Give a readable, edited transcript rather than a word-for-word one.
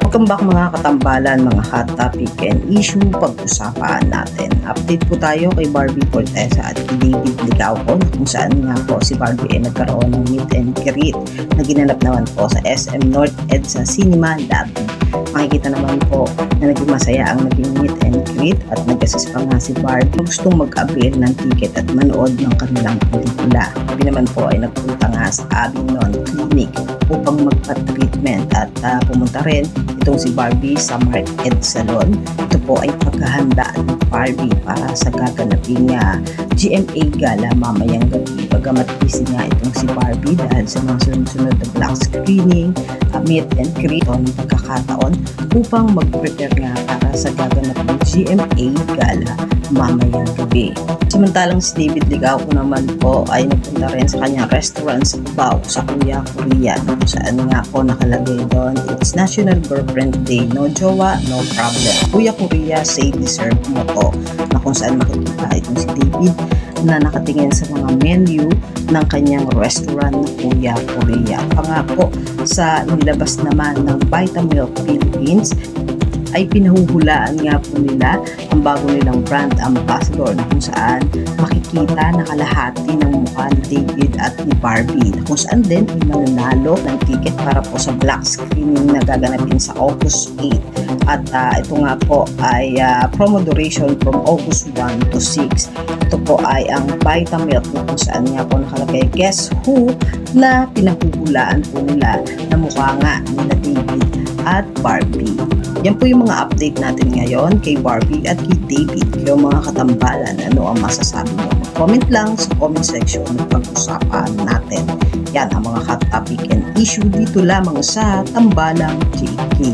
Welcome back mga katambalan, mga hot topic and issue pag-usapan natin. Update po tayo kay Barbie Fortesa at kay David Licauco kung saan nga po si Barbie ay nagkaroon ng meet and greet na ginanap naman po sa SM North EDSA Cinema Lobby. Makikita naman po na naging masaya ang naging meet and greet at nag-assist pa nga si Barbie na gustong mag-avail ng ticket at manood ng kanilang pelikula. Barbie naman po ay nagpunta nga sa Avignon Clinic upang magpa-treatment at pumunta rin itong si Barbie sa Mark Ed Salon. Ito po ay paghahanda ng Barbie para sa gaganaping GMA Gala mamayang gabi. Bagamat busy nga itong si Barbie dahil sa mga sunod-sunod na black screening, meet and greet ng pagkakataon upang mag-prepare nga para sa gaganaping GMA Gala mamayang gabi. Samantalang si David Licauco naman po ay nagpunta rin sa kanyang restaurant sa Cubao sa Kuya Korea, kung saan nga po nakalagay doon, it's National Girlfriend Day, no jowa, no problem. Kuya Korea, say deserve mo to, na kung saan makikita itong si David na nakatingin sa mga menu ng kanyang restaurant na Kuya Korea. Pangako sa inilabas naman ng Vitamilk Philippines ay pinahuhulaan nga po nila ang bago nilang brand ambassador na kung saan makikita na kalahati ng mukha ni David at ni Barbie, na kung saan din ay mananalo ng ticket para po sa black screening na gaganapin sa August 8. At ito nga po ay promo duration from August 1 to 6. Ito po ay ang Vitamilk na kung saan nga po nakalagay Guess Who na pinahuhulaan po nila na mukha nga nila David at Barbie. Yan po yung mga update natin ngayon kay Barbie at kay David. Kayo mga katambalan, ano ang masasabi nyo? Comment lang sa comment section ng pag-usapan natin. Yan ang mga hot topic and issue dito lamang sa Tambalang JK.